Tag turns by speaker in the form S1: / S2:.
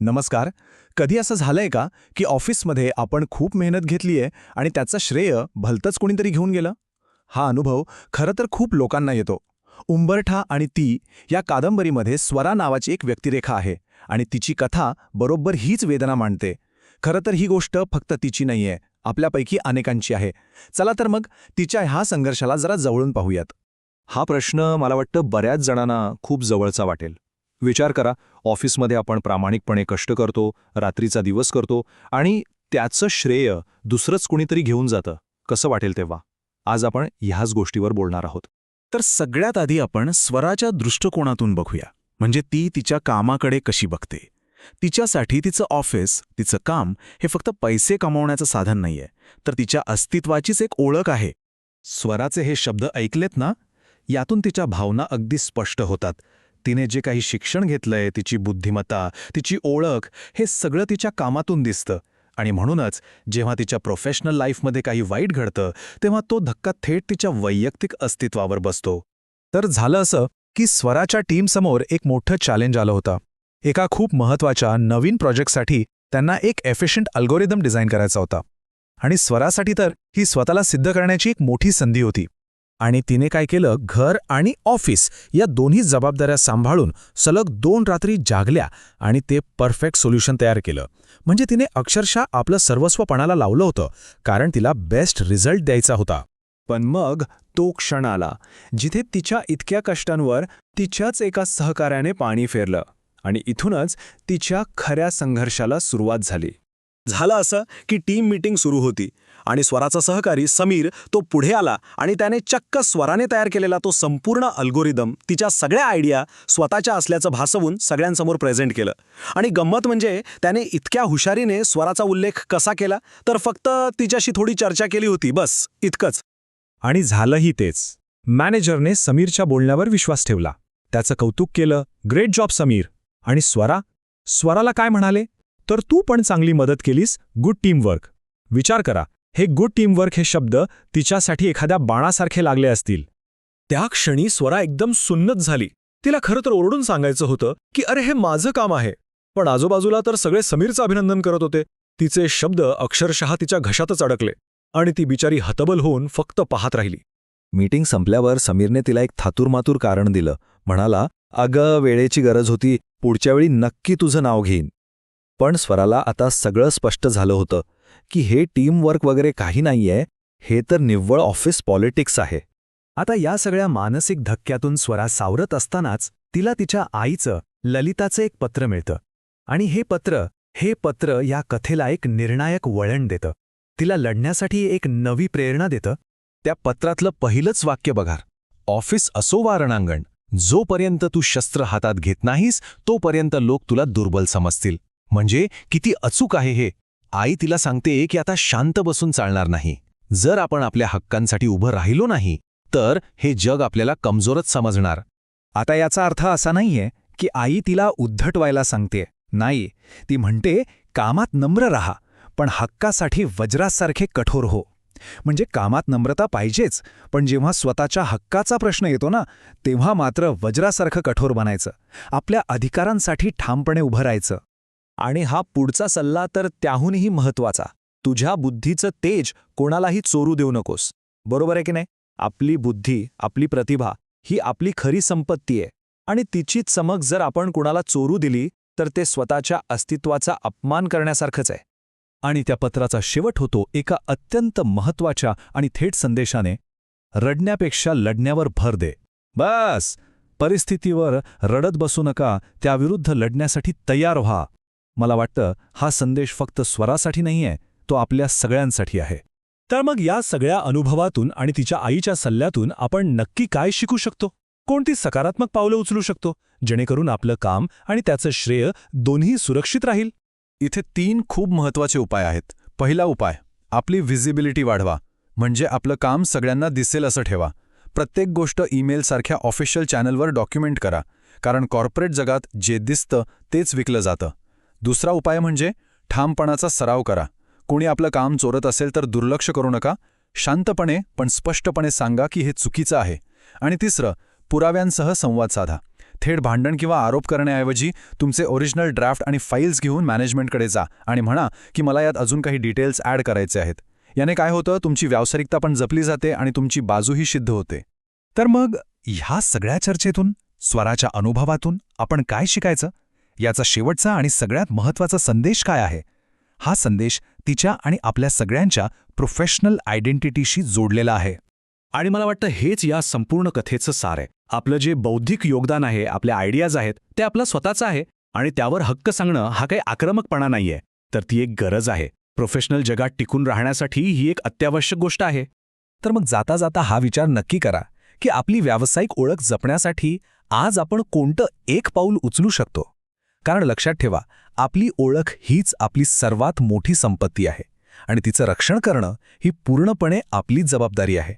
S1: नमस्कार. कधी असं झालंय का की ऑफिसमध्ये आपण खूप मेहनत घेतलीये आणि त्याचं श्रेय भलतंच कोणीतरी घेऊन गेलं? हा अनुभव खरं तर खूप लोकांना येतो. उंबरठा आणि ती या कादंबरीमध्ये स्वरा नावाची एक व्यक्तिरेखा आहे आणि तिची कथा बरोबर हीच वेदना मांडते. खरं तर ही गोष्ट फक्त तिची नाहीये, आपल्यापैकी अनेकांची आहे. चला तर मग तिच्या ह्या संघर्षाला जरा जवळून पाहूयात.
S2: हा प्रश्न मला वाटतं बऱ्याच जणांना खूप जवळचा वाटेल. विचार करा, ऑफिसमध्ये आपण प्रामाणिकपणे कष्ट करतो, रात्रीचा दिवस करतो आणि त्याचं श्रेय दुसरंच कुणीतरी घेऊन जातं. कसं वाटेल तेव्हा? आज आपण ह्याच गोष्टीवर बोलणार आहोत.
S1: तर सगळ्यात आधी आपण स्वराच्या दृष्टिकोनातून बघूया. म्हणजे ती तिच्या कामाकडे कशी बघते. तिच्यासाठी तिचं ऑफिस, तिचं काम हे फक्त पैसे कमावण्याचं साधन नाहीये, तर तिच्या अस्तित्वाचीच एक ओळख आहे. स्वराचे हे शब्द ऐकलेत ना? यातून तिच्या भावना अगदी स्पष्ट होतात. तिने जे काही शिक्षण घेतलंय, तिची बुद्धिमत्ता, तिची ओळख, हे सगळं तिच्या कामातून दिसतं. आणि म्हणूनच जेव्हा तिच्या प्रोफेशनल लाईफमध्ये काही वाईट घडतं, तेव्हा तो धक्का थेट तिच्या वैयक्तिक अस्तित्वावर बसतो. तर झालं असं की स्वराच्या टीमसमोर एक मोठं चॅलेंज आलं होतं. एका खूप महत्त्वाच्या नवीन प्रोजेक्टसाठी त्यांना एक एफिशियंट अल्गोरिदम डिझाईन करायचा होता. आणि स्वरासाठी तर ही स्वतःला सिद्ध करण्याची एक मोठी संधी होती. आणि तिने काय केलं, घर आणि ऑफिस या दोन्ही जबाबदाऱ्या सांभाळून सलग 2 रात्री जागल्या आणि ते परफेक्ट सोल्युशन तयार केलं. म्हणजे तिने अक्षरशः आपलं सर्वस्व पणाला लावलं होतं, कारण तिला बेस्ट रिझल्ट द्यायचा होता. पण मग तो क्षण आला जिथे तिच्या इतक्या कष्टांवर तिच्याच एका सहकार्याने पाणी फेरलं. आणि इथूनच तिच्या खऱ्या संघर्षाला सुरुवात झाली.
S3: झालं असं की टीम मीटिंग सुरू होती आणि स्वराचा सहकारी समीर तो पुढे आला आणि त्याने चक्क स्वराने तयार केलेला तो संपूर्ण अल्गोरिदम, तिच्या सगळ्या आयडिया स्वतःच्या असल्याचं भासवून सगळ्यांसमोर प्रेझेंट केलं. आणि गंमत म्हणजे त्याने इतक्या हुशारीने स्वराचा उल्लेख कसा केला, तर फक्त तिच्याशी थोडी चर्चा केली होती, बस इतकंच.
S1: आणि झालंही तेच. मॅनेजरने समीरच्या बोलण्यावर विश्वास ठेवला. त्याचं कौतुक केलं, ग्रेट जॉब समीर. आणि स्वराला काय म्हणाले, तर तू पण चांगली मदत केलीस, गुड टीमवर्क. विचार करा, हे गुड टीमवर्क हे शब्द तिच्यासाठी एखाद्या बाणासारखे लागले असतील.
S3: त्या क्षणी स्वरा एकदम सुन्नत झाली. तिला खरं तर ओरडून सांगायचं होतं की अरे हे माझं काम आहे, पण आजूबाजूला तर सगळे समीरचं अभिनंदन करत होते. तिचे शब्द अक्षरशः तिच्या घशातच अडकले आणि ती बिचारी हतबल होऊन फक्त पाहत राहिली.
S2: मीटिंग संपल्यावर समीरने तिला एक थातूरमातूर कारण दिलं. म्हणाला, अगं वेळेची गरज होती, पुढच्या वेळी नक्की तुझं नाव घेईन. पण स्वराला आता सगळं स्पष्ट झालं होतं की हे टीमवर्क वगैरे काही नाहीये, हे तर निव्वळ ऑफिस पॉलिटिक्स आहे.
S1: आता या सगळ्या मानसिक धक्क्यातून स्वरा सावरत असतानाच तिला तिच्या आईचं, ललिताचं एक पत्र मिळतं. आणि हे पत्र या कथेला एक निर्णायक वळण देतं. तिला लढण्यासाठी एक नवी प्रेरणा देतं. त्या पत्रातलं पहिलंच वाक्य बघा, ऑफिस असो वा रणांगण, जोपर्यंत तू शस्त्र हातात घेत नाहीस तोपर्यंत लोक तुला दुर्बल समजतील. म्हणजे किती अचूक आहे हे. आई तिला सांगते की आता शांत बसून चालणार नाही. जर आपण आपल्या हक्कांसाठी उभं राहिलो नाही तर हे जग आपल्याला कमजोरच समजणार. आता याचा अर्थ असा नाहीये की आई तिला उद्धट व्हायला सांगते. नाही, ती म्हणते कामात नम्र राहा, पण हक्कासाठी वज्रासारखे कठोर हो. म्हणजे कामात नम्रता पाहिजेच, पण जेव्हा स्वतःच्या हक्काचा प्रश्न येतो ना, तेव्हा मात्र वज्रासारखं कठोर बनायचं. आपल्या अधिकारांसाठी ठामपणे उभं राहायचं.
S3: आणि हा पुढचा सल्ला तर त्याहूनही महत्वाचा. तुझ्या बुद्धीचं तेज कोणालाही चोरू देऊ नकोस. बरोबर आहे की नाही? आपली बुद्धी, आपली प्रतिभा ही आपली खरी संपत्ती आहे. आणि तिची चमक जर आपण कुणाला चोरू दिली तर ते स्वतःच्या अस्तित्वाचा अपमान करण्यासारखंच आहे.
S1: आणि त्या पत्राचा शेवट होतो एका अत्यंत महत्त्वाच्या आणि थेट संदेशाने, रडण्यापेक्षा लढण्यावर भर दे. बस, परिस्थितीवर रडत बसू नका, त्याविरुद्ध लढण्यासाठी तयार व्हा. मला वाटतं हा संदेश फक्त स्वरासाठी नाहीये, तो आपल्या सगळ्यांसाठी आहे.
S3: तर मग या सगळ्या अनुभवातून आणि तिच्या आईच्या सल्ल्यातून आपण नक्की काय शिकू शकतो? कोणती सकारात्मक पावलं उचलू शकतो जेणेकरून आपलं काम आणि त्याचं श्रेय दोन्ही सुरक्षित राहील?
S1: इथे 3 खूप महत्त्वाचे उपाय आहेत. पहिला उपाय, आपली व्हिजिबिलिटी वाढवा. म्हणजे आपलं काम सगळ्यांना दिसेल असं ठेवा. प्रत्येक गोष्ट ईमेलसारख्या ऑफिशियल चॅनलवर डॉक्युमेंट करा, कारण कॉर्पोरेट जगात जे दिसतं तेच विकलं जातं. दुसरा उपाय म्हणजे ठामपणाचा सराव करा. कोणी आपलं काम चोरत असेल तर दुर्लक्ष करू नका. शांतपणे पण स्पष्टपणे सांगा की हे चुकीचं आहे. आणि तिसरं, पुराव्यांसह संवाद साधा.
S2: थेट भांडण किंवा आरोप करण्याऐवजी तुमचे ओरिजिनल ड्राफ्ट आणि फाईल्स घेऊन मॅनेजमेंटकडे जा आणि म्हणा की मला यात अजून काही डिटेल्स ॲड करायचे आहेत. याने काय होतं, तुमची व्यावसायिकता पण जपली जाते आणि तुमची बाजूही सिद्ध होते. तर मग ह्या सगळ्या चर्चेतून, स्वराच्या अनुभवातून आपण काय शिकायचं? याचा शेवटचा आणि सगळ्यात महत्त्वाचा संदेश काय आहे? हा संदेश तिच्या आणि आपल्या सगळ्यांच्या प्रोफेशनल आयडेंटिटीशी जोडलेला आहे.
S3: आणि मला वाटतं हेच या संपूर्ण कथेचं सार आहे. आपलं जे बौद्धिक योगदान आहे, आपल्या आयडियाज आहेत, ते आपलं स्वतःचं आहे आणि त्यावर हक्क सांगणं हा काही आक्रमकपणा नाहीये, तर ती एक गरज आहे. प्रोफेशनल जगात टिकून राहण्यासाठी ही एक अत्यावश्यक गोष्ट आहे.
S2: तर मग जाता जाता हा विचार नक्की करा की आपली व्यावसायिक ओळख जपण्यासाठी आज आपण कोणतं एक पाऊल उचलू शकतो. कारण लक्षात ठेवा, आपली ओळख हीच आपली सर्वात मोठी संपत्ती आहे आणि तिचं रक्षण करणं ही पूर्णपणे आपलीच जबाबदारी आहे.